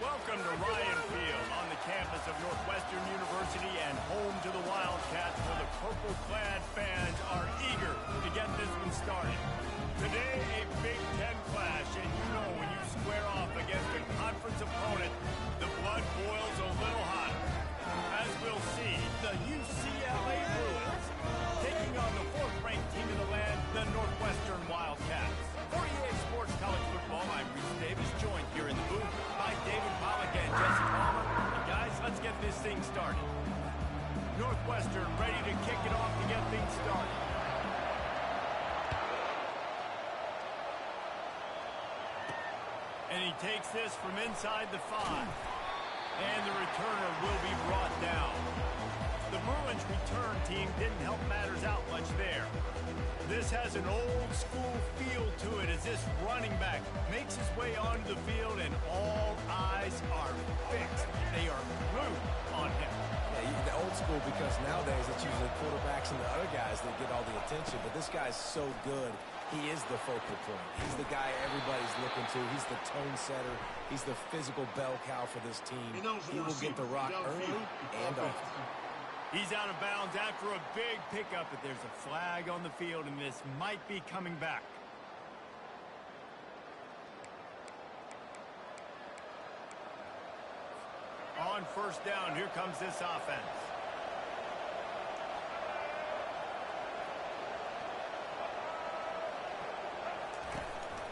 Welcome to Ryan Field on the campus of Northwestern University and home to the Wildcats, where the purple-clad fans are eager to get this one started. Today, a Big Ten clash, and you know when you square off against a conference opponent, the blood boils a little hotter. As we'll see, the UCLA Bruins taking on the fourth-ranked team in the land, the Northwestern Wildcats. For EA Sports College Football, I'm Reese Davis, joined here in the booth by David Pollack and Jesse Palmer. And guys, let's get this thing started. Northwestern ready to kick it off to get things started. And he takes this from inside the 5. And the returner will be brought down. The Bruins return team didn't help matters out much there. This has an old-school feel to it as this running back makes his way onto the field and all eyes are fixed. They are glued on him. Yeah, the old school, because nowadays it's usually quarterbacks and the other guys that get all the attention, but this guy's so good. He is the focal point. He's the guy everybody's looking to. He's the tone setter. He's the physical bell cow for this team. He will get the rock early and often. He's out of bounds after a big pickup, but there's a flag on the field, and this might be coming back. On first down, here comes this offense.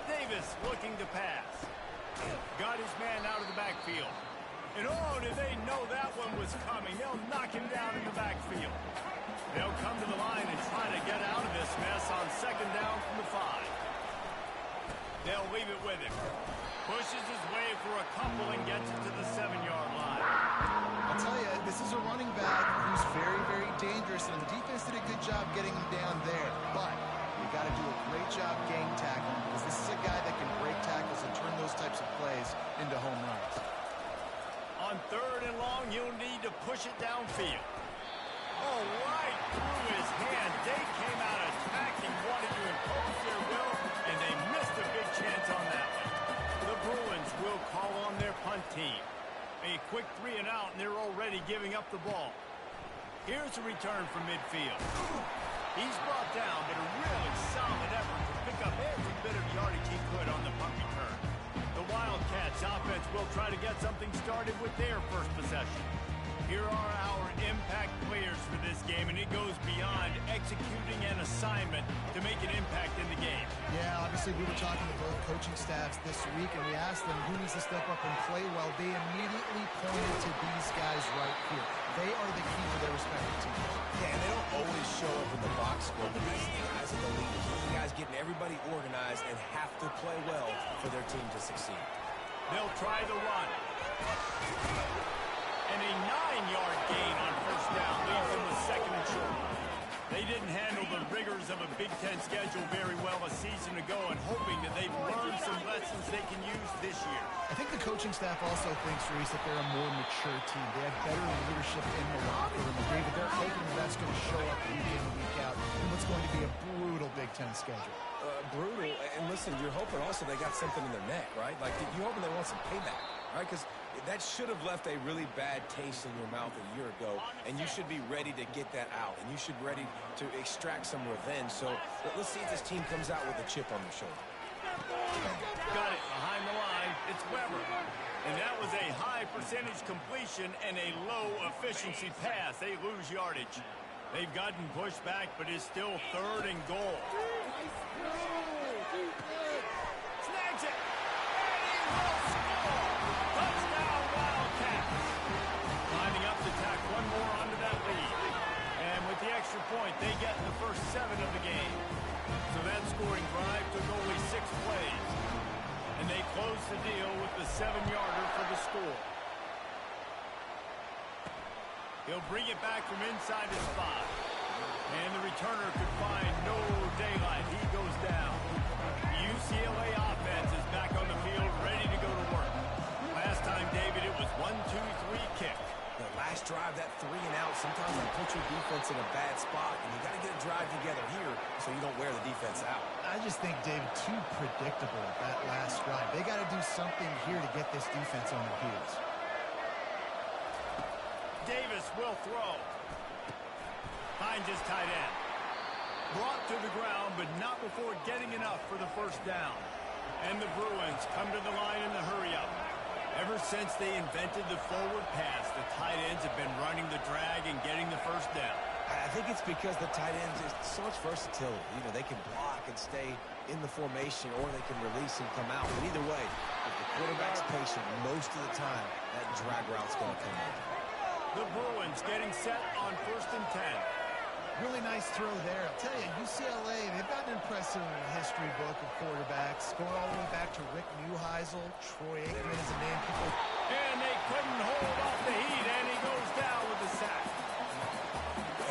Davis looking to pass. Got his man out of the backfield. And oh, did they know that one was coming. They'll knock him down in the backfield. They'll come to the line and try to get out of this mess on second down from the 5. They'll leave it with him. Pushes his way for a couple and gets it to the 7-yard line. I'll tell you, this is a running back who's very, very dangerous, and the defense did a good job getting him down there. But you got to do a great job gang tackling, because this is a guy that can break tackles and turn those types of plays into home runs. On third and long, you'll need to push it downfield. Oh, right through his hand. They came out attacking, wanted to impose their will, and they missed a big chance on that one. The Bruins will call on their punt team. A quick 3 and out, and they're already giving up the ball. Here's a return from midfield. He's brought down, but a really solid effort to pick up every bit of yardage he could on the punt return. The Wildcats offense will try to get something started with their first possession. Here are our impact players for this game, and it goes beyond executing an assignment to make an impact in the game. Yeah, obviously we were talking to both coaching staffs this week, and we asked them who needs to step up and play well. They immediately pointed to these guys right here. They are the key to their respective teams. Yeah, and they don't always show up in the box score, but these guys are the leaders. These are the guys getting everybody organized and have to play well for their team to succeed. They'll try the run. And a 9-yard gain on first down leaves them with second and short. They didn't handle the rigors of a Big Ten schedule very well a season ago, and hoping that they've learned some lessons they can use this year. I think the coaching staff also thinks, Reese, that they're a more mature team. They have better leadership in the locker room. And David, they're hoping that's going to show up week in and week out in what's going to be a brutal Big Ten schedule. Brutal, and listen, you're hoping also they got something in their neck, right? Like, you're hoping they want some payback, right? Because that should have left a really bad taste in your mouth a year ago, and you should be ready to get that out, and you should be ready to extract some revenge. So let's see if this team comes out with a chip on their shoulder. Got it behind the line. It's Weber. And that was a high percentage completion and a low efficiency pass. They lose yardage. They've gotten pushed back, but it's still third and goal. Snags it. And he will score. Touchdown, Wildcats. Lining up to tack one more onto that lead. And with the extra point, they get the first 7 of the game. So that scoring drive took only 6 plays. And they close the deal with the 7-yarder for the score. He'll bring it back from inside his 5. And the returner could find no daylight. He goes down. The UCLA offense is back on the field, ready to go to work. Last time, David, it was 1-2-3 kick. Last drive, that 3 and out, sometimes that puts your defense in a bad spot, and you got to get a drive together here so you don't wear the defense out. I just think, David, too predictable that last drive. They got to do something here to get this defense on their heels. Davis will throw. Finds his tight end. Brought to the ground, but not before getting enough for the first down. And the Bruins come to the line in the hurry-up. Ever since they invented the forward pass, the tight ends have been running the drag and getting the first down. I think it's because the tight ends is so much versatility. You know, they can block and stay in the formation, or they can release and come out. But either way, if the quarterback's patient most of the time, that drag route's going to come out. The Bruins getting set on 1st and 10. Really nice throw there. I'll tell you, UCLA, they've got an impressive history book of quarterbacks, going all the way back to Rick Neuheisel, Troy Aikman is a name people... And they couldn't hold off the heat, and he goes down with the sack.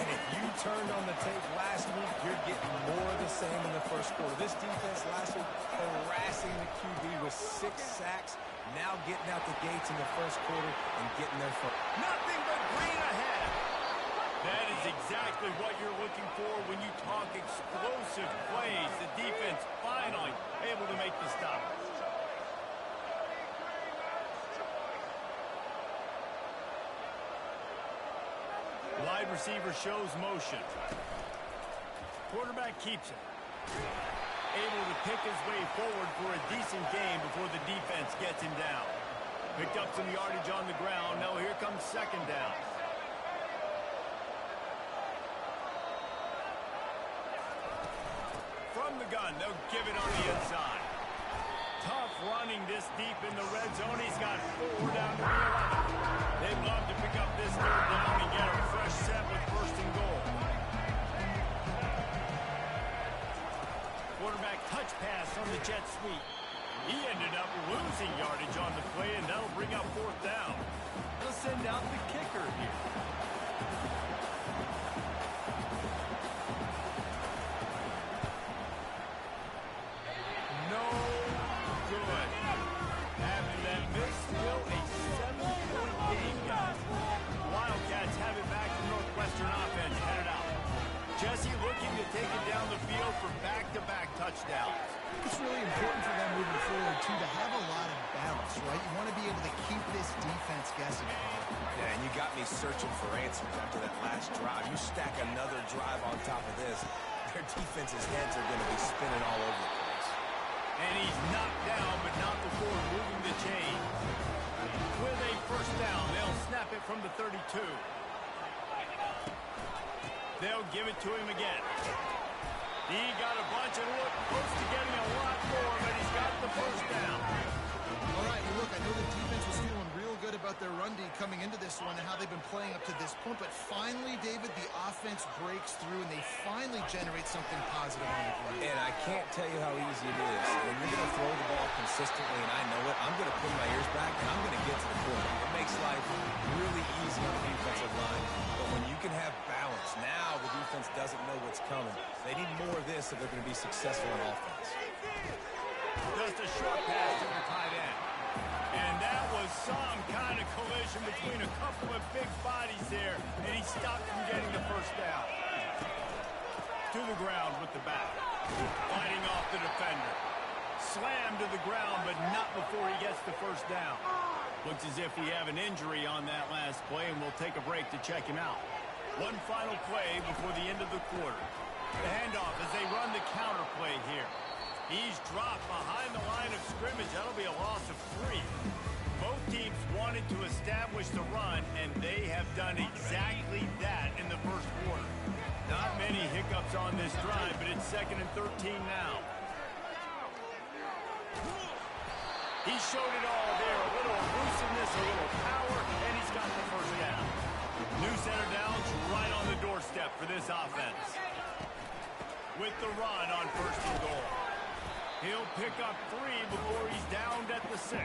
And if you turned on the tape last week, you're getting more of the same in the first quarter. This defense last week harassing the QB with 6 sacks, now getting out the gates in the first quarter and getting their first. Nothing but green ahead. That is exactly what you're looking for when you talk explosive plays. The defense finally able to make the stop. Wide receiver shows motion. Quarterback keeps it. Able to pick his way forward for a decent game before the defense gets him down. Picked up some yardage on the ground. Now here comes 2nd down. From the gun, they'll give it on the inside. Tough running this deep in the red zone. He's got 4 down to the 11. They'd love to pick up this 3rd down and get a fresh set with 1st and goal. Quarterback touch pass on the jet sweep. He ended up losing yardage on the play, and that'll bring up 4th down. They'll send out the kicker here. Take it down the field for back-to-back touchdowns. It's really important for them moving forward, too, to have a lot of balance, right? You want to be able to keep this defense guessing. Yeah, and you got me searching for answers after that last drive. You stack another drive on top of this, their defense's heads are going to be spinning all over the place. And he's knocked down, but not before moving the chain. With a 1st down, they'll snap it from the 32. They'll give it to him again. He got a bunch and look close to getting a lot more, but he's got the 1st down. All right, well, look, I know the defense was feeling real good about their run D coming into this one and how they've been playing up to this point, but finally, David, the offense breaks through and they finally generate something positive on the ground. And I can't tell you how easy it is. When you're going to throw the ball consistently, and I know it, I'm going to put my ears back and I'm going to get to the quarterback. It makes life really easy on the defensive line. But when you can have balance, now the defense doesn't know what's coming. They need more of this if they're going to be successful on offense. Just a short pass to the tight end. And that was some kind of collision between a couple of big bodies there, and he stopped from getting the 1st down. To the ground with the back. Fighting off the defender. Slammed to the ground, but not before he gets the 1st down. Looks as if we have an injury on that last play, and we'll take a break to check him out. One final play before the end of the quarter. The handoff as they run the counter play here. He's dropped behind the line of scrimmage. That'll be a loss of 3. Both teams wanted to establish the run, and they have done exactly that in the 1st quarter. Not many hiccups on this drive, but it's 2nd and 13 now. He showed it all there. A little elusiveness, a little power, and he's got the 1st down. New center downs right on the doorstep for this offense. With the run on 1st and goal. He'll pick up 3 before he's downed at the 6.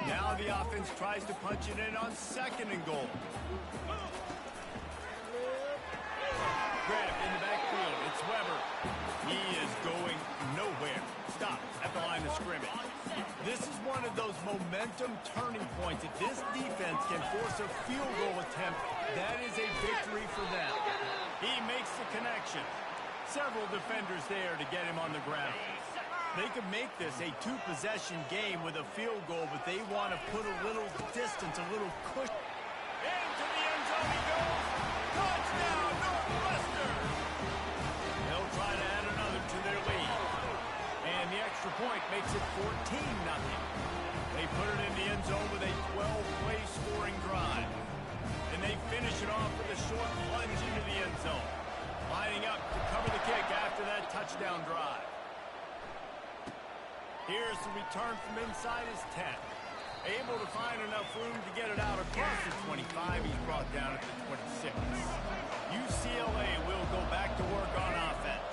Now the offense tries to punch it in on 2nd and goal. Grabbed in the backfield. It's Weber. He is going nowhere. Stop at the line of scrimmage. This is one of those momentum turning points. If this defense can force a field goal attempt, that is a victory for them. He makes the connection. Several defenders there to get him on the ground. They could make this a two-possession game with a field goal, but they want to put a little distance, a little cushion. Into the end zone he goes. Touchdown, Northwestern! They'll try to add another to their lead. And the extra point makes it 14-0. They put it in the end zone with a 12-play scoring drive. And they finish it off with a short plunge into the end zone. Lining up to cover the kick after that touchdown drive. Here's the return from inside his 10. Able to find enough room to get it out across the 25. He's brought down at the 26. UCLA will go back to work on offense.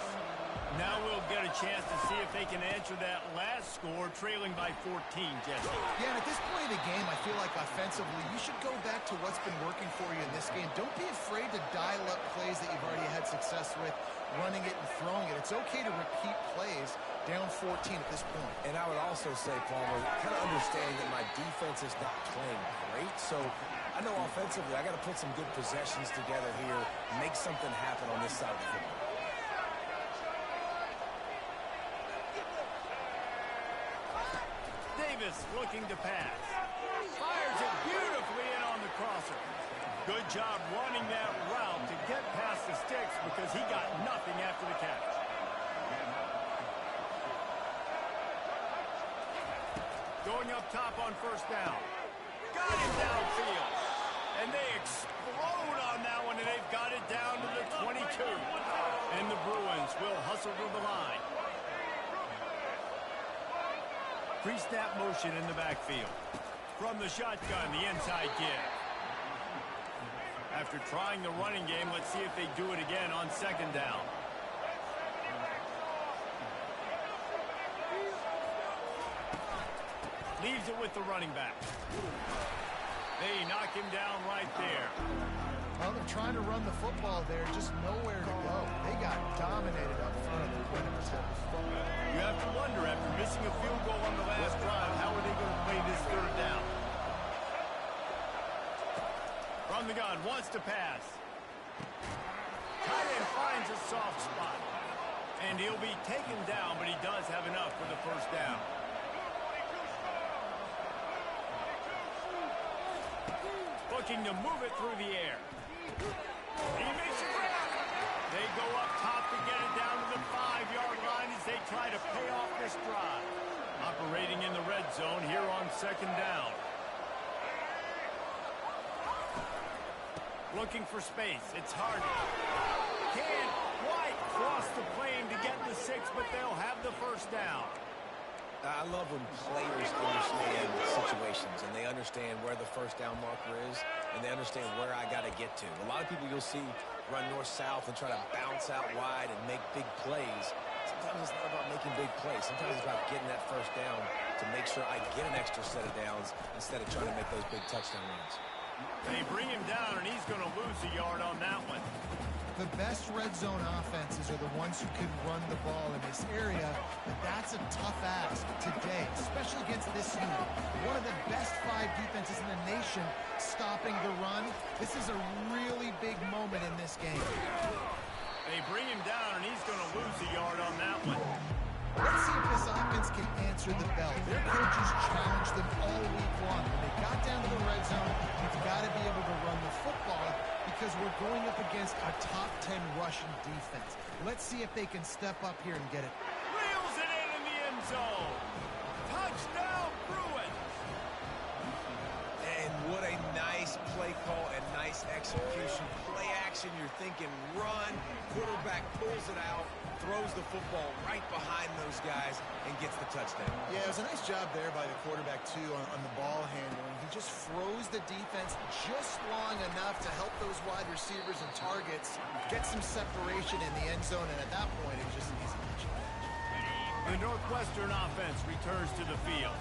Now we'll get a chance to see if they can answer that last score, trailing by 14, Jesse. Yeah, and at this point of the game, I feel like offensively, you should go back to what's been working for you in this game. Don't be afraid to dial up plays that you've already had success with, running it and throwing it. It's okay to repeat plays down 14 at this point. And I would also say, Palmer, kind of understanding that my defense is not playing great, so I know offensively I got to put some good possessions together here, make something happen on this side of the football. Davis looking to pass. Fires it beautifully in on the crosser. Good job running that route to get past the sticks because he got nothing after the catch. Going up top on first down. Got him downfield. And they explode on that one, and they've got it down to the 22. And the Bruins will hustle to the line. Pre-snap motion in the backfield. From the shotgun, the inside give. After trying the running game, let's see if they do it again on second down. Leaves it with the running back. They knock him down right there. Well, they're trying to run the football there, just nowhere to go. They got dominated up front of the point of attack. You have to wonder, after missing a field goal on the last drive, how are they going to play this third down? From the gun, wants to pass. Tight end finds a soft spot. And he'll be taken down, but he does have enough for the first down. Looking to move it through the air. He makes it. They go up top to get it down to the 5-yard line as they try to pay off this drive. Operating in the red zone here on second down. Looking for space. It's hard. Can't quite cross the plane to get the 6, but they'll have the first down. I love when players understand situations and they understand where the first down marker is and they understand where I got to get to. A lot of people you'll see run north-south and try to bounce out wide and make big plays. Sometimes it's not about making big plays. Sometimes it's about getting that first down to make sure I get an extra set of downs instead of trying to make those big touchdown runs. They bring him down, and he's going to lose a yard on that one. The best red zone offenses are the ones who can run the ball in this area, but that's a tough ask today, especially against this unit. One of the best 5 defenses in the nation stopping the run. This is a really big moment in this game. They bring him down, and he's going to lose a yard on that one. Let's see if this offense can answer the bell. Their coaches challenged them all week long. When they got down to the red zone, you've got to be able to run the football because we're going up against a top 10 rushing defense. Let's see if they can step up here and get it. Reels it in the end zone. Touchdown, Bruins. And what a nice play call and nice execution. Play action, you're thinking run. Quarterback pulls it out, throws the football right behind those guys, and gets the touchdown. Yeah, it was a nice job there by the quarterback, too, on the ball handling. He just froze the defense just long enough to help those wide receivers and targets get some separation in the end zone, and at that point, it was just an easy catch. The Northwestern offense returns to the field.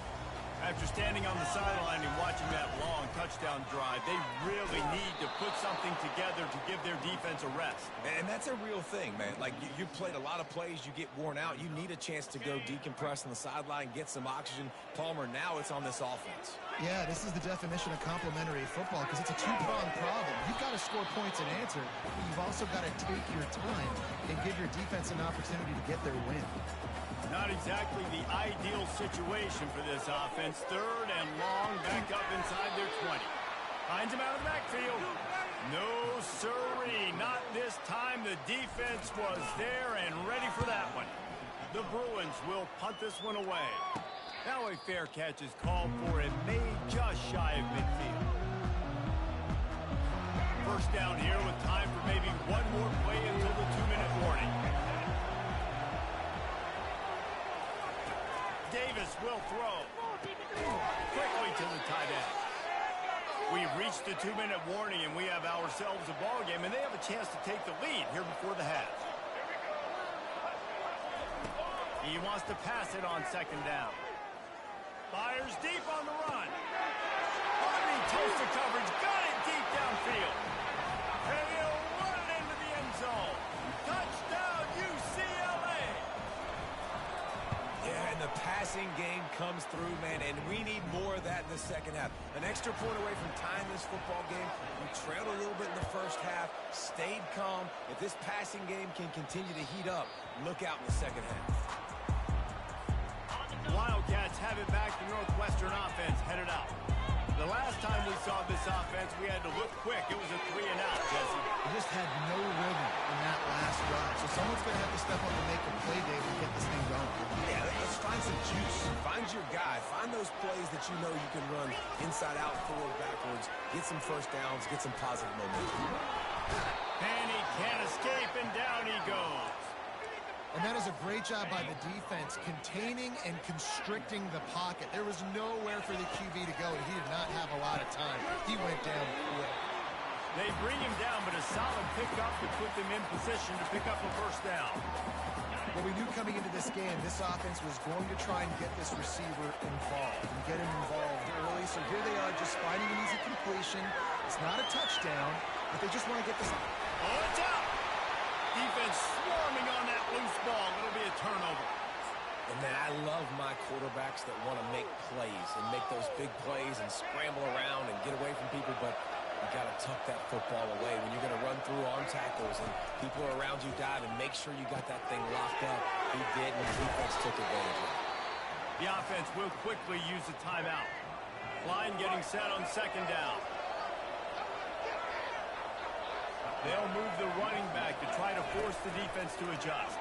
After standing on the sideline and watching that long touchdown drive, they really need to put something together to give their defense a rest. And that's a real thing, man. Like, you played a lot of plays, you get worn out. You need a chance to go decompress on the sideline, get some oxygen. Palmer, now it's on this offense. Yeah, this is the definition of complementary football because it's a two-pronged problem. You've got to score points and answer, but you've also got to take your time and give your defense an opportunity to get their win. Not exactly the ideal situation for this offense. Third and long, back up inside their 20. Finds him out of the backfield. No, sirree, not this time. The defense was there and ready for that one. The Bruins will punt this one away. Now a fair catch is called for and made just shy of midfield. First down here with time for maybe one more play until the 2-minute warning. Davis will throw. Quickly to the tight end. We've reached the 2-minute warning, and we have ourselves a ball game, and they have a chance to take the lead here before the half. He wants to pass it on second down. Fires deep on the run. Bobby toast the coverage. Got it deep downfield. And he'll run it into the end zone. Touchdown, UCLA. Yeah, and the passing game comes through, man, and we need more of that in the second half. An extra point away from tying this football game. We trailed a little bit in the first half, stayed calm. If this passing game can continue to heat up, look out in the second half. Wildcats have it back. The Northwestern offense headed out. The last time we saw this offense, we had to look quick. It was a 3-and-out, Jesse. They just had no rhythm in that last drive. So someone's going to have to step up and make a play, Dave, and get this thing going. Yeah, let's find some juice. Find your guy. Find those plays that you know you can run inside out, forward, backwards. Get some first downs. Get some positive momentum. And he can't escape, and down he goes. And that is a great job by the defense, containing and constricting the pocket. There was nowhere for the QB to go, and he did not have a lot of time. He went down quick. They bring him down, but a solid pickup to put them in position to pick up a first down. Well, we knew coming into this game, this offense was going to try and get this receiver involved and get him involved early. So here they are just finding an easy completion. It's not a touchdown, but they just want to get this. Oh, it's out. Defense swarming on that loose ball. It'll be a turnover. And man, I love my quarterbacks that want to make plays and make those big plays and scramble around and get away from people, but you got to tuck that football away when you're going to run through arm tackles and people are around you dive, and make sure you got that thing locked up. He did, and the defense took advantage of it. The offense will quickly use a timeout. Line getting set on second down. They'll move the running back to try to force the defense to adjust.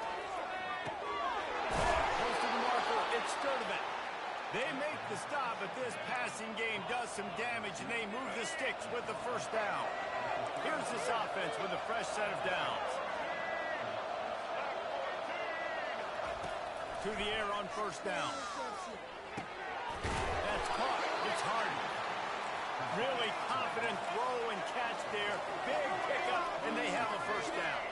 Close to the marker, it's Sturdivant. They make the stop, but this passing game does some damage, and they move the sticks with the first down. Here's this offense with a fresh set of downs. To the air on first down. That's caught. It's Harden. Really confident throw and catch there. Big pickup, and they have a first down.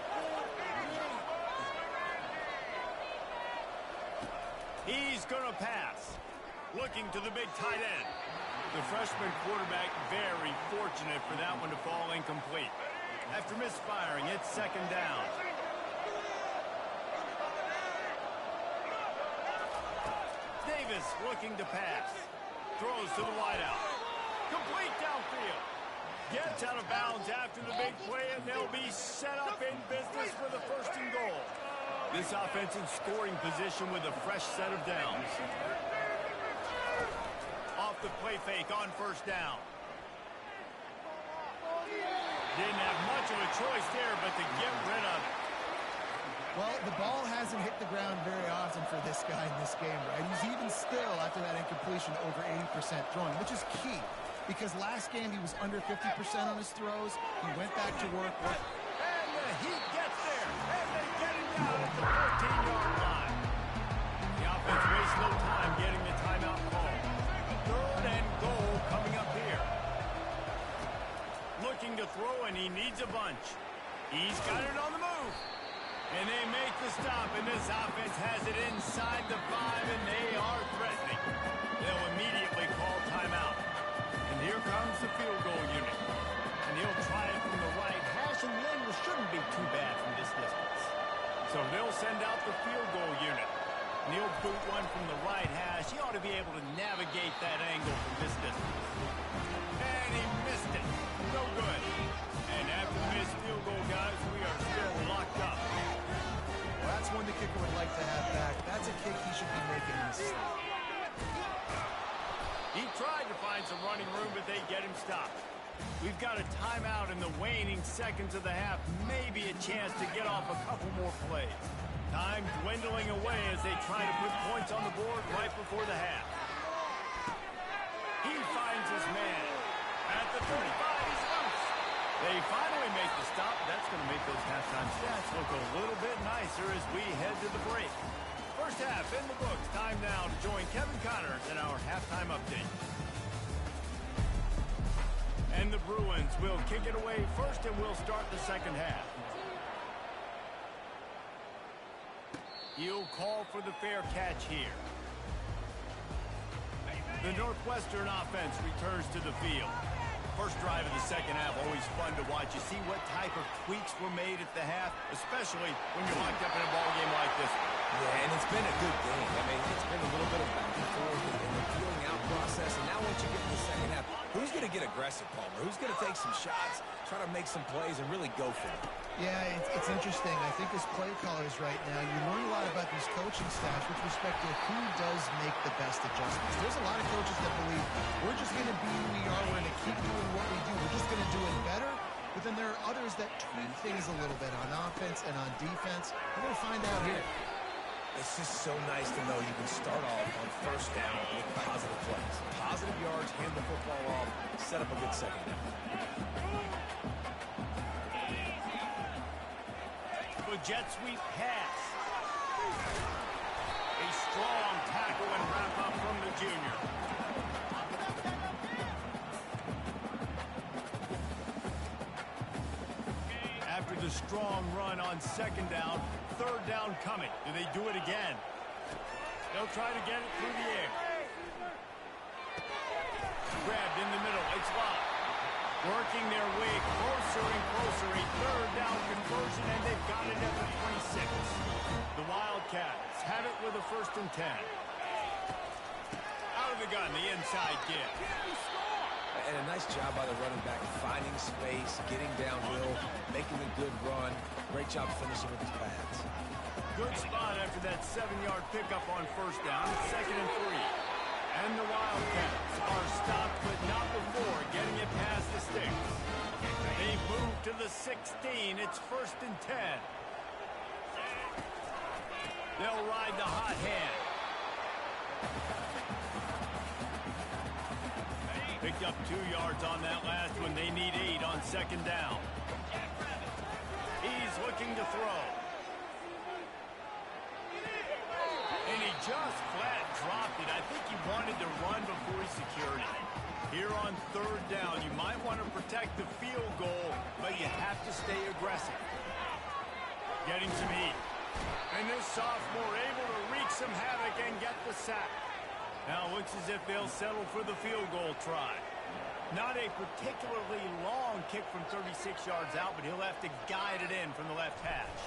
He's going to pass. Looking to the big tight end. The freshman quarterback very fortunate for that one to fall incomplete. After misfiring, it's second down. Davis looking to pass. Throws to the wideout. Complete downfield. Gets out of bounds after the big play, and they'll be set up in business for the first and goal. This offense in scoring position with a fresh set of downs. Off the play fake on first down. Didn't have much of a choice there, but to get rid of it. Well, the ball hasn't hit the ground very often for this guy in this game, right? He's even still, after that incompletion, over 80% throwing, which is key. Because last game he was under 50% on his throws. He went back to work. And the Heat gets there. And they get him down at the 14-yard line. The offense wastes no time getting the timeout call. Third and goal coming up here. Looking to throw, and he needs a bunch. He's got it on the move. And they make the stop, and this offense has it inside the 5, and they are threatening. They'll immediately call timeout. And here comes the field goal unit. And he'll try it from the right hash, and the angle shouldn't be too bad from this distance. So they'll send out the field goal unit. And he'll boot one from the right hash. He ought to be able to navigate that angle from this distance. And he missed it. No good. And after the missed field goal, guys, we are still locked up. Well, that's one the kicker would like to have back. That's a kick he should be making in his sleep. He tried to find some running room, but they get him stopped. We've got a timeout in the waning seconds of the half. Maybe a chance to get off a couple more plays. Time dwindling away as they try to put points on the board right before the half. He finds his man. At the 35, he's loose. They finally make the stop. That's going to make those halftime stats look a little bit nicer as we head to the break. First half in the books. Time now to join Kevin Connors in our halftime update. And the Bruins will kick it away first, and we'll start the second half. He'll call for the fair catch here. The Northwestern offense returns to the field. First drive of the second half, always fun to watch. You see what type of tweaks were made at the half, especially when you're locked up in a ball game like this. Yeah, and it's been a good game. I mean, it's been a little bit of back and forth in the feeling out process. And now once you get to the second half, who's going to get aggressive, Palmer? Who's going to take some shots, try to make some plays, and really go for it? Yeah, it's interesting. I think as play callers right now, you learn a lot about these coaching staffs with respect to who does make the best adjustments. There's a lot of coaches that believe we're just going to be who we are. We're going to keep doing what we do. We're just going to do it better. But then there are others that tweak things a little bit on offense and on defense. We're going to find out here. It's just so nice to know you can start off on first down with positive plays. Positive yards, hand the football off, set up a good second down. A jet sweep pass. A strong tackle and wrap up from the junior. After the strong run on second down, third down coming. Do they do it again? They'll try to get it through the air. Grabbed in the middle. It's locked. Working their way closer and closer. A third down conversion, and they've got it at the 26. The Wildcats have it with a 1st and 10. Out of the gun, the inside give. And a nice job by the running back, finding space, getting downhill, making a good run. Great job finishing with his pads. Good spot after that 7-yard pickup on first down. 2nd and 3. And the Wildcats are stopped, but not before getting it past the sticks. They move to the 16. It's 1st and 10. They'll ride the hot hand. Picked up 2 yards on that last one. They need 8 on second down. He's looking to throw. And he just flat dropped it. I think he wanted to run before he secured it. Here on third down, you might want to protect the field goal, but you have to stay aggressive. Getting some heat. And this sophomore able to wreak some havoc and get the sack. Now it looks as if they'll settle for the field goal try. Not a particularly long kick from 36 yards out, but he'll have to guide it in from the left hash.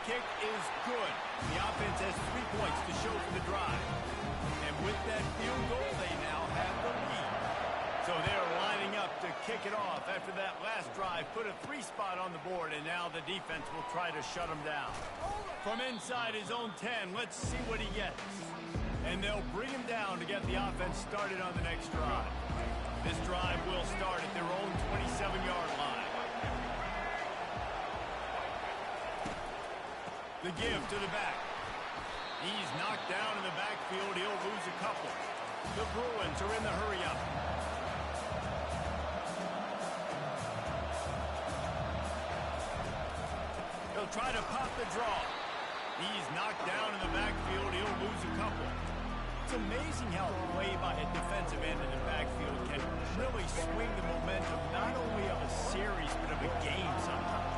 Kick is good. The offense has 3 points to show for the drive. And with that field goal, they now have the lead. So they're lining up to kick it off after that last drive. Put a 3 spot on the board, and now the defense will try to shut him down. From inside his own 10, let's see what he gets. And they'll bring him down to get the offense started on the next drive. This drive will start at their own 27-yard line. The give to the back. He's knocked down in the backfield. He'll lose a couple. The Bruins are in the hurry-up. He'll try to pop the draw. He's knocked down in the backfield. He'll lose a couple. It's amazing how play by a defensive end in the backfield can really swing the momentum not only of a series but of a game sometimes.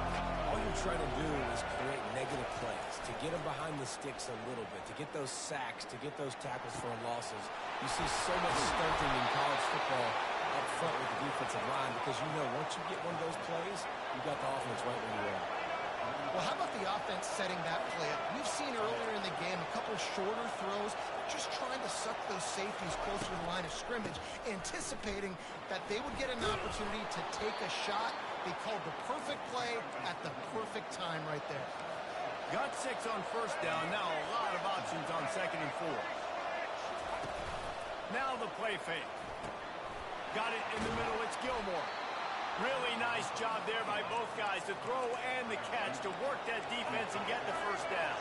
All you trying to do is create negative plays, to get them behind the sticks a little bit, to get those sacks, to get those tackles for losses. You see so much stunting in college football up front with the defensive line because you know once you get one of those plays, you got the offense right where you are. Well, how about the offense setting that play up? We've seen earlier in the game a couple shorter throws, just trying to suck those safeties closer to the line of scrimmage, anticipating that they would get an opportunity to take a shot. They called the perfect play at the perfect time right there. Got 6 on first down. Now a lot of options on 2nd and 4. Now the play fake. Got it in the middle. It's Gilmore. Really nice job there by both guys to throw and the catch to work that defense and get the first down.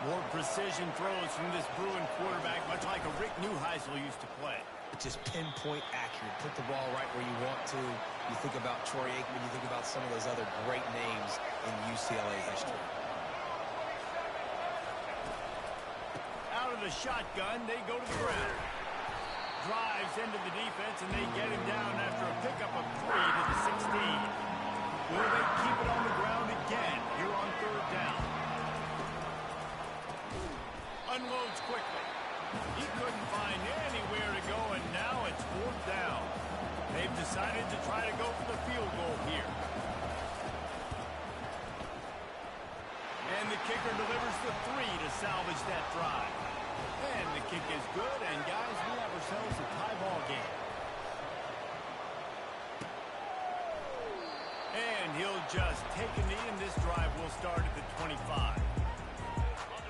More precision throws from this Bruin quarterback, much like a Rick Neuheisel used to play. Just pinpoint accurate. Put the ball right where you want to. You think about Troy Aikman. You think about some of those other great names in UCLA history. Out of the shotgun, they go to the ground. Drives into the defense, and they get him down after a pickup of 3 to the 16. Will they keep it on the ground again here on 3rd down? Unloads quickly. He couldn't find anywhere to go, and now it's 4th down. They've decided to try to go for the field goal here. And the kicker delivers the 3 to salvage that drive. And the kick is good, and guys, we have ourselves a tie ball game. And he'll just take a knee, and this drive will start at the 25.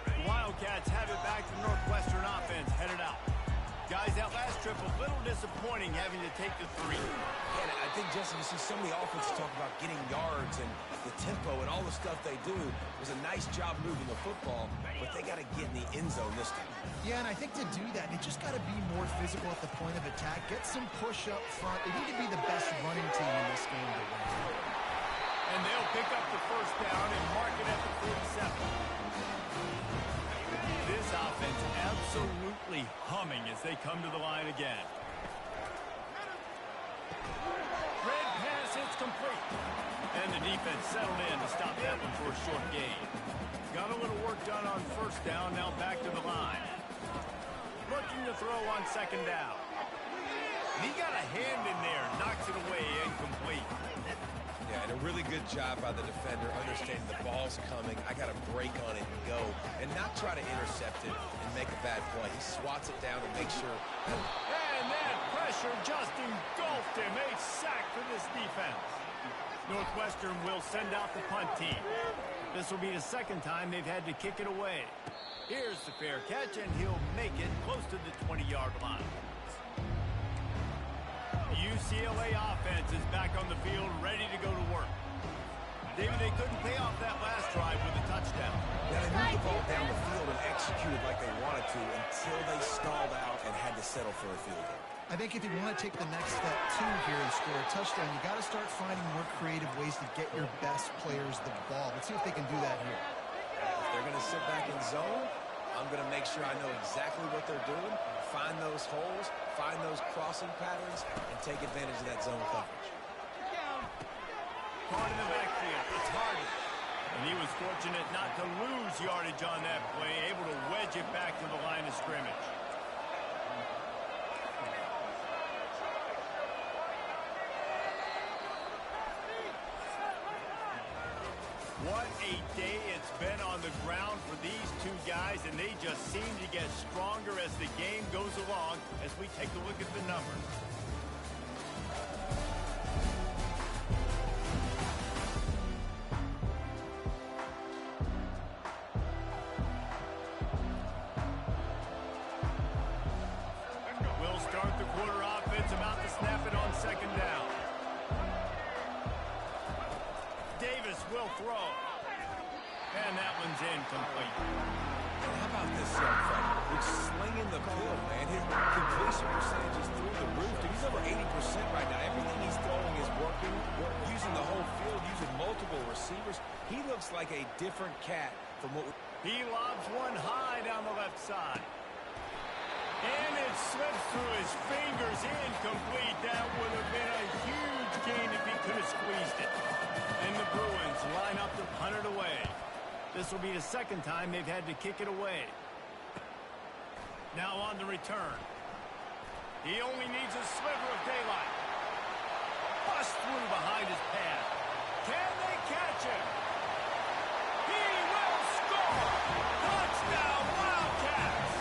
The Wildcats have it back to Northwestern offense headed out. Guys, that last trip a little disappointing having to take the 3. And I think, Jesse, you see so many offenses talk about getting yards and the tempo and all the stuff they do. It was a nice job moving the football, but they got to get in the end zone this time. Yeah, and I think to do that, they just got to be more physical at the point of attack, get some push up front. They need to be the best running team in this game to win. And they'll pick up the first down and mark it at the 47. This offense absolutely humming as they come to the line again. Red pass, it's complete. And the defense settled in to stop that one for a short gain. Got a little work done on first down, now back to the line. Looking to throw on 2nd down. And he got a hand in there, knocks it away, incomplete. Yeah, and a really good job by the defender, understanding the ball's coming. I got to break on it and go, and not try to intercept it and make a bad play. He swats it down and makes sure. And that pressure just engulfed him. A sack for this defense. Northwestern will send out the punt team. This will be the 2nd time they've had to kick it away. Here's the fair catch, and he'll make it close to the 20-yard line. UCLA offense is back on the field, ready to go to work. David, they couldn't pay off that last drive with a touchdown. Now, they moved the ball down the field and executed like they wanted to until they stalled out and had to settle for a field goal. I think if you want to take the next step, too, here and score a touchdown, you got to start finding more creative ways to get your best players the ball. Let's see if they can do that here. If they're going to sit back in zone, I'm going to make sure I know exactly what they're doing, find those holes, find those crossing patterns, and take advantage of that zone coverage. Caught in the backfield. It's Harden. And he was fortunate not to lose yardage on that play, able to wedge it back to the line of scrimmage. What a day it's been on the ground for these two guys, and they just seem to get stronger as the game goes along as we take a look at the numbers. We'll start the quarter offense, about to snap it on 2nd down. Davis will throw. And that one's incomplete. And how about this young fella? He's slinging the field, man. His completion percentage is through the roof. Dude, he's over 80% right now. Everything he's throwing is working. We're using the whole field, using multiple receivers. He looks like a different cat from what He lobs one high down the left side. And it slips through his fingers, incomplete. That would have been a huge gain if he could have squeezed it. And the Bruins line up to punt it away. This will be the second time they've had to kick it away. Now on the return. He only needs a sliver of daylight. Bust through behind his pad. Can they catch him? He will score! Touchdown, Wildcats!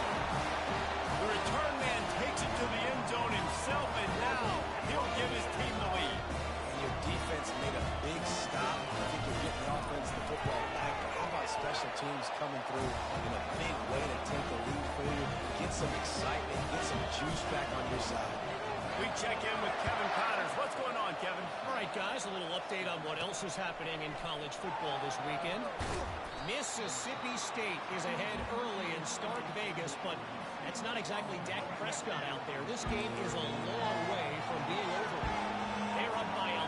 The return man takes it to the end zone himself, and now he'll give his team the lead. And your defense made a big stop. I think you're getting the offense the football back. But how about special teams coming through in a big way to take the lead for you? Get some excitement, get some juice back on your side. We check in with Kevin Connors. What's going on, Kevin? All right, guys, a little update on what else is happening in college football this weekend. Mississippi State is ahead early in Stark Vegas, but that's not exactly Dak Prescott out there. This game is a long way from being over. They're up by 11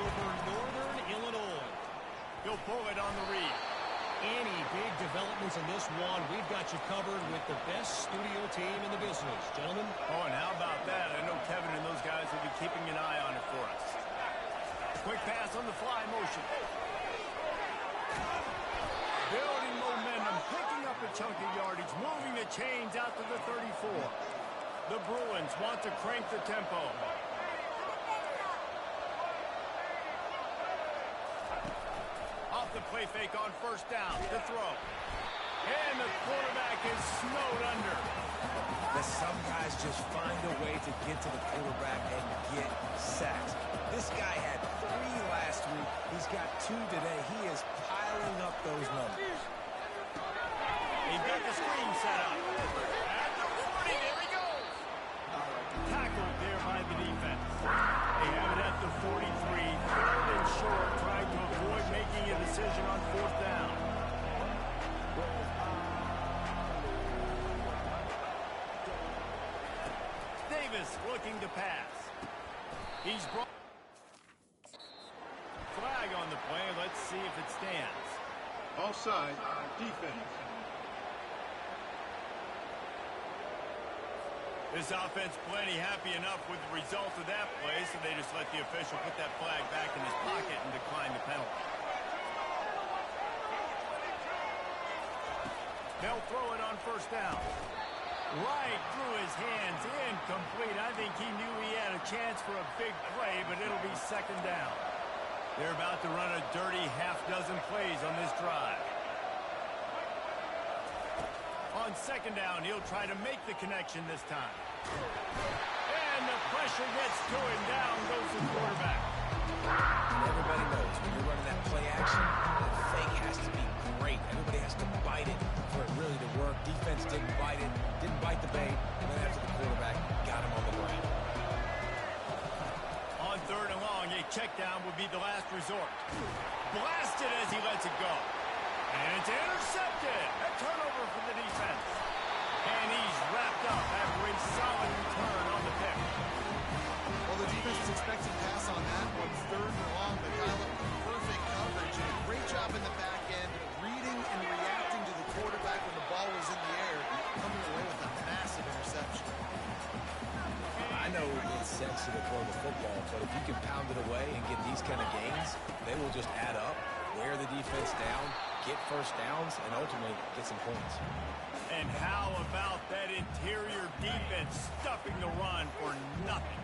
over Northern Illinois. He'll pull it on the read. Any big developments in this one, we've got you covered with the best studio team in the business. Gentlemen? Oh, and how about that? I know Kevin and those guys will be keeping an eye on it for us. Quick pass on the fly motion. Building momentum, picking up a chunk of yardage, moving the chains out to the 34. The Bruins want to crank the tempo. Off the play fake on first down. The throw. And the quarterback is snowed under. But some guys just find a way to get to the quarterback and get sacks. This guy had 3 last week. He's got 2 today. He is piling up those numbers. He's got the screen set up. At the 40, there he goes. Tackled there by the defense. They have it at the 43. 3rd and short, trying to avoid making a decision on 4th down. Davis looking to pass. He's brought flag on the play. Let's see if it stands. Offside, defense. This offense plenty happy enough with the result of that play, so they just let the official put that flag back in his pocket and decline the penalty. They'll throw it on first down. Right through his hands, incomplete. I think he knew he had a chance for a big play, but it'll be 2nd down. They're about to run a dirty half-dozen plays on this drive. On 2nd down, he'll try to make the connection this time. And the pressure gets to him. Down goes the quarterback. And everybody knows when you're running that play action, that fake has to be great. Everybody has to bite it for it really to work. Defense didn't bite it, didn't bite the bait, and then after the quarterback got him on the ground. On 3rd and long, a check down would be the last resort. Blasted as he lets it go. And it's intercepted. A turnover for the defense. And he's wrapped up after a solid return on the pick. Well, the defense was expecting to pass on that one. 3rd and long, but Kyle, perfect coverage and a great job in the back end, reading and reacting to the quarterback when the ball was in the air, coming away with a massive interception. I know it's sexy to throw the football, but if you can pound it away and get these kind of gains, they will just add up, wear the defense down, get first downs, and ultimately get some points. And how about that interior defense stuffing the run for nothing?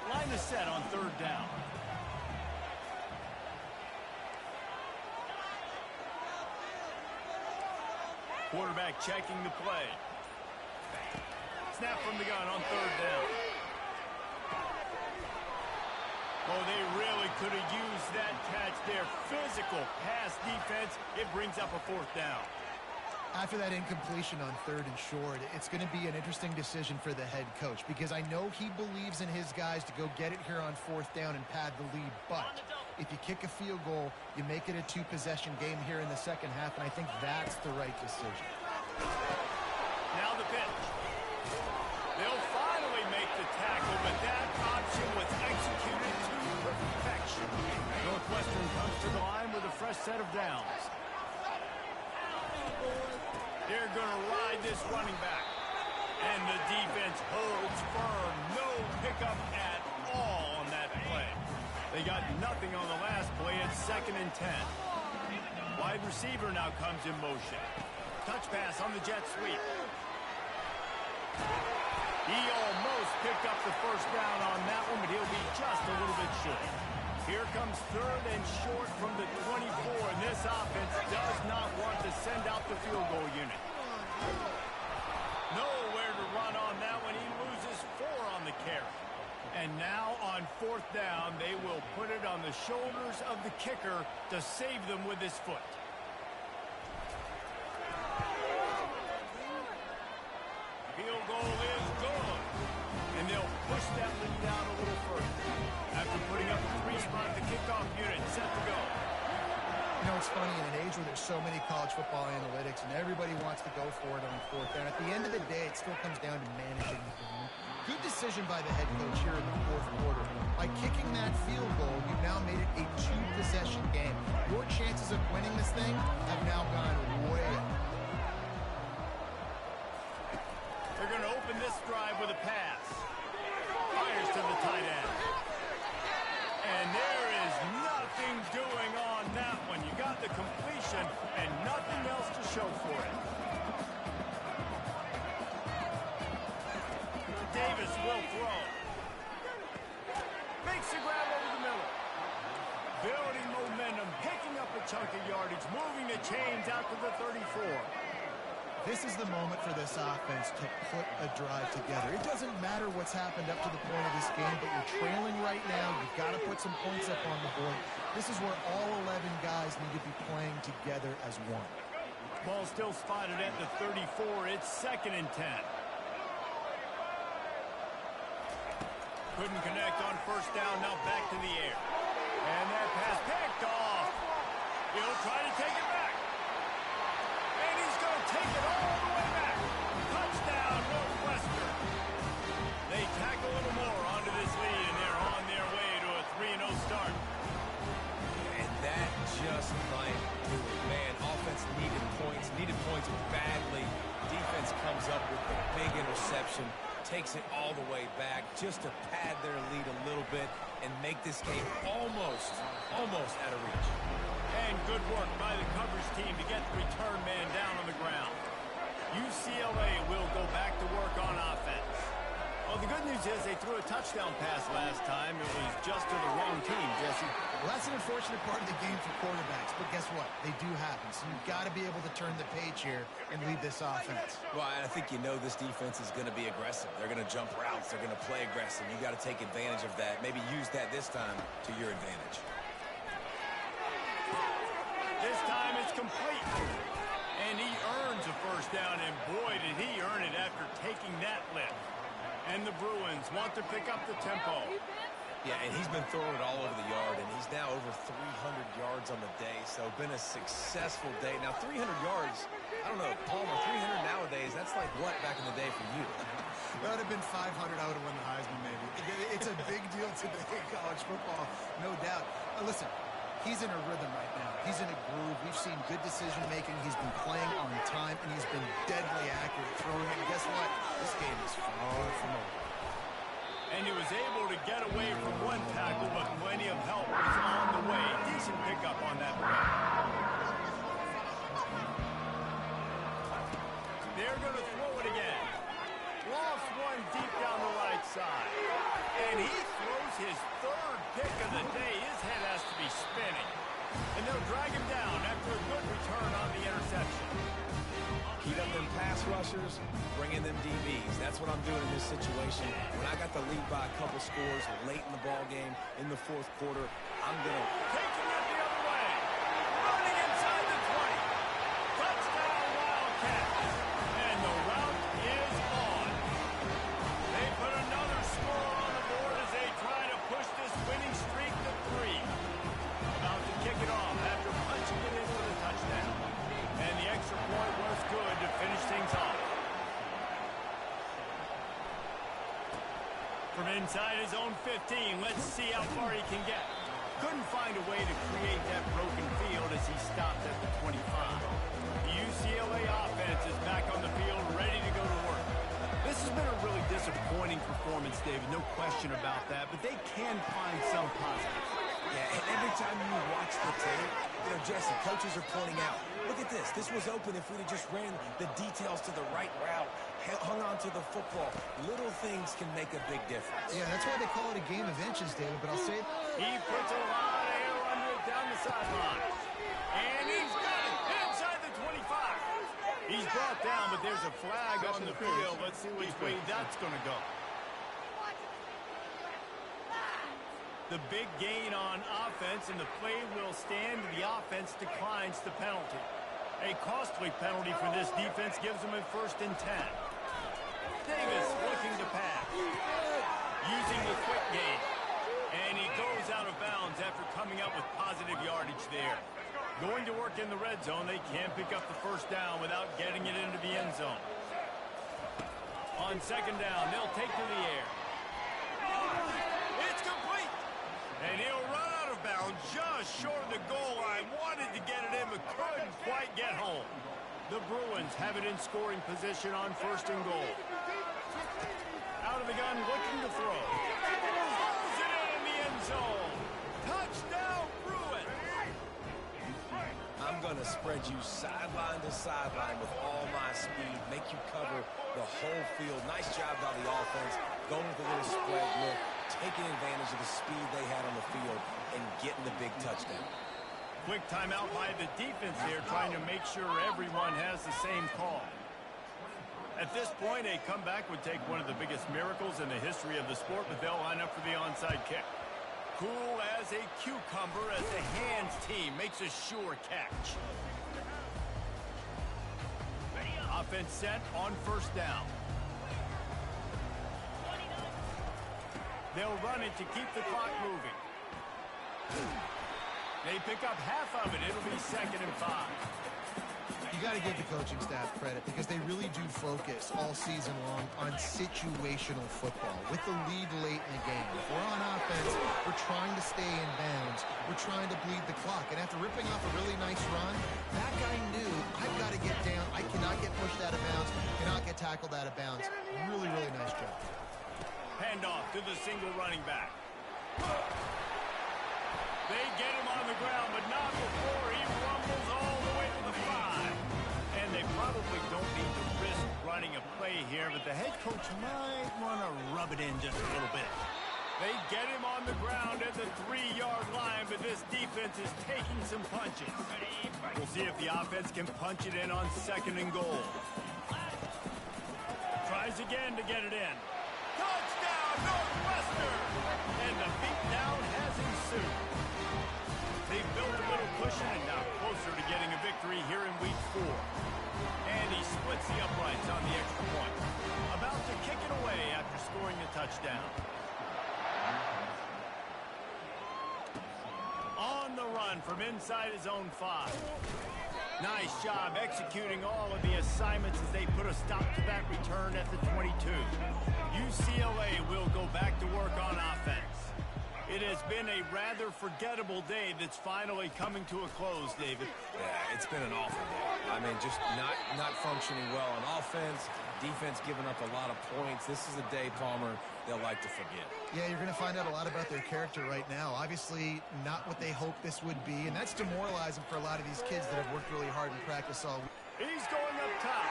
Line is set on 3rd down. Quarterback checking the play. Snap from the gun on 3rd down. Oh, they really could have used that catch there. Physical pass defense. It brings up a 4th down. After that incompletion on 3rd and short, it's going to be an interesting decision for the head coach because I know he believes in his guys to go get it here on 4th down and pad the lead. But if you kick a field goal, you make it a 2-possession game here in the 2nd half, and I think that's the right decision. Now the pitch. They'll finally make the tackle, but that option was executed to perfection. Northwestern comes to the line with a fresh set of downs. They're going to ride this running back. And the defense holds firm. No pickup at all on that play. They They got nothing on the last play. It's 2nd and 10. Wide receiver now comes in motion. Touch pass on the jet sweep. He almost picked up the first down on that one, but he'll be just a little bit short. Here comes 3rd and short from the 24, and this offense does not want to send out the field goal unit. Nowhere to run on that one. He loses 4 on the carry. And now on 4th down, they will put it on the shoulders of the kicker to save them with his foot. Field goal is good. And they'll push that lead out a little further. After putting up a 3-spot, the kickoff unit set to go. You know, it's funny, in an age where there's so many college football analytics and everybody wants to go for it on 4th down, at the end of the day, it still comes down to managing the game. Good decision by the head coach here in the 4th quarter. By kicking that field goal, you've now made it a 2-possession game. Your chances of winning this thing have now gone way up. They're going to open this drive with a pass. Fires to the tight end. And there is nothing doing on that one. You got the completion and nothing else to show for it. Davis will throw. Makes the grab over the middle. Building momentum, picking up a chunk of yardage, moving the chains out to the 34. This is the moment for this offense to put a drive together. It doesn't matter what's happened up to the point of this game, but you're trailing right now. You've got to put some points up on the board. This is where all 11 guys need to be playing together as one. Ball still spotted at the 34. It's 2nd and 10. Couldn't connect on 1st down. Now back to the air. And that pass picked off. He'll try to take it back. And he's going to take it all the way back. Touchdown, Northwestern. They tack a little more onto this lead, and they're on their way to a 3-0 start. And that just might do it. Man, offense needed points badly. Defense comes up with a big interception, takes it all the way back just to pad their lead a little bit and make this game almost out of reach. And good work by the coverage team to get the return man down on the ground. UCLA will go back to work on offense. Well, the good news is they threw a touchdown pass last time. It was just to the wrong team, Jesse. Well, that's an unfortunate part of the game for quarterbacks, but guess what? They do happen, so you've got to be able to turn the page here and lead this offense. Well, I think you know this defense is going to be aggressive. They're going to jump routes. They're going to play aggressive. You got to take advantage of that. Maybe use that this time to your advantage. This time it's complete. And he earns a 1st down, and boy, did he earn it after taking that lift. And the Bruins want to pick up the tempo. Yeah, and he's been throwing it all over the yard, and he's now over 300 yards on the day, so been a successful day. Now, 300 yards, I don't know, Palmer, 300 nowadays, that's like what back in the day for you? That would have been 500. I would have won the Heisman, maybe. It's a big deal today in college football, no doubt. Listen, he's in a rhythm right now. He's in a groove. We've seen good decision-making. He's been playing on time, and he's been deadly accurate throwing it. And guess what? This game is far from over. And he was able to get away from one tackle, but plenty of help was on the way. Decent pickup on that play. They're going to throw it again. Lost one deep down the right side. And he throws his 3rd pick of the day. His head has to be spinning. And they'll drag him down after a good return on the interception. Heat up them pass rushers, bring in them DBs. That's what I'm doing in this situation. When I got the lead by a couple scores late in the ball game in the 4th quarter, I'm going to taking it the other way. Running inside the 20. Touchdown, Wildcats. And the route is on. They put another score on the board as they try to push this winning streak to 3. About to kick it off after punching it in for the touchdown. And the extra point was good to finish things off. From inside his own 15, let's see how far he can get. Couldn't find a way to create that broken field as he stopped at the 25. The UCLA offense is back on the field, ready to go to work. This has been a really disappointing performance, David, no question about that, but they can find some positives. Yeah, and every time you watch the tape, Jesse, coaches are pointing out, look at this. This was open if we'd have just ran the details to the right route, hung on to the football. Little things can make a big difference. Yeah, that's why they call it a game of inches, David, but I'll say it. He puts a lot of air under it down the sideline. And he's got it inside the 25. He's brought down, but there's a flag on the field. Let's see which way that's going to go. The big gain on offense, and the play will stand. The offense declines the penalty. A costly penalty for this defense gives them a 1st and 10. Davis looking to pass. Using the quick game. And he goes out of bounds after coming up with positive yardage there. Going to work in the red zone. They can't pick up the 1st down without getting it into the end zone. On 2nd down, they'll take to the air. It's complete. And he'll run out of bounds just short of the goal line. Wanted to get it in, but couldn't quite get home. The Bruins have it in scoring position on 1st and goal. Out of the gun, looking to throw. Throws it in the end zone. Touchdown, Bruins. I'm going to spread you sideline to sideline with all my speed, make you cover the whole field. Nice job by the offense, going with a little spread look, taking advantage of the speed they had on the field and getting the big touchdown. Quick timeout by the defense here, trying to make sure everyone has the same call. At this point, a comeback would take one of the biggest miracles in the history of the sport, but they'll line up for the onside kick. Cool as a cucumber as the hands team makes a sure catch. Offense set on 1st down. They'll run it to keep the clock moving. They pick up half of it. It'll be 2nd and 5. You got to give the coaching staff credit because they really do focus all season long on situational football with the lead late in the game. If we're on offense, we're trying to stay in bounds. We're trying to bleed the clock. And after ripping off a really nice run, that guy knew, I've got to get down. I cannot get pushed out of bounds, cannot get tackled out of bounds. Really, really nice job. Handoff to the single running back. They get him on the ground, but not before he rumbles all the way to the 5. And they probably don't need to risk running a play here, but the head coach might want to rub it in just a little bit. They get him on the ground at the 3-yard line, but this defense is taking some punches. We'll see if the offense can punch it in on 2nd and goal. Tries again to get it in. Touchdown, Northwestern! And the beatdown has ensued. They've built a little cushion and now closer to getting a victory here in week 4. And he splits the uprights on the extra point. About to kick it away after scoring a touchdown. On the run from inside his own 5. Nice job executing all of the assignments as they put a stop to that return at the 22. UCLA will go back to work on offense. It has been a rather forgettable day that's finally coming to a close, David. Yeah, it's been an awful day. I mean, just not functioning well on offense, defense giving up a lot of points. This is a day, Palmer, they'll like to forget. Yeah, you're going to find out a lot about their character right now. Obviously, not what they hoped this would be, and that's demoralizing for a lot of these kids that have worked really hard in practice all week. He's going up top.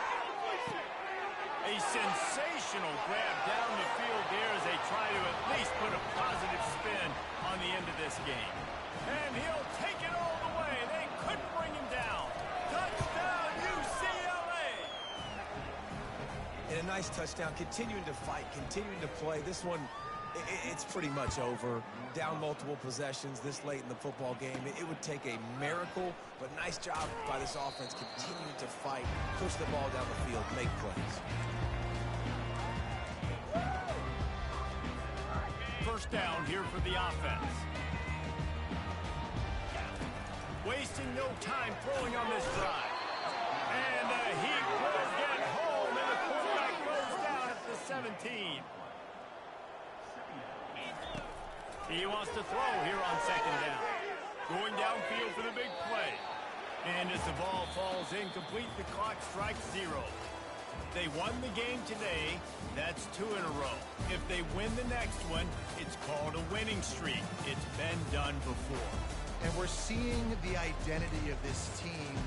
A sensational grab down the field there as they try to at least put a positive spin on the end of this game. And he'll take it all the way. They couldn't bring him down. Touchdown, UCLA! And a nice touchdown, continuing to fight, continuing to play. This one, it's pretty much over. Down multiple possessions this late in the football game. It would take a miracle, but nice job by this offense continuing to fight, push the ball down the field, make plays. 1st down here for the offense. Wasting no time throwing on this drive. And he will get home, and the quarterback goes down at the 17. He wants to throw here on 2nd down. Going downfield for the big play. And as the ball falls incomplete, the clock strikes 0. They won the game today. That's 2 in a row. If they win the next one, it's called a winning streak. It's been done before. And we're seeing the identity of this team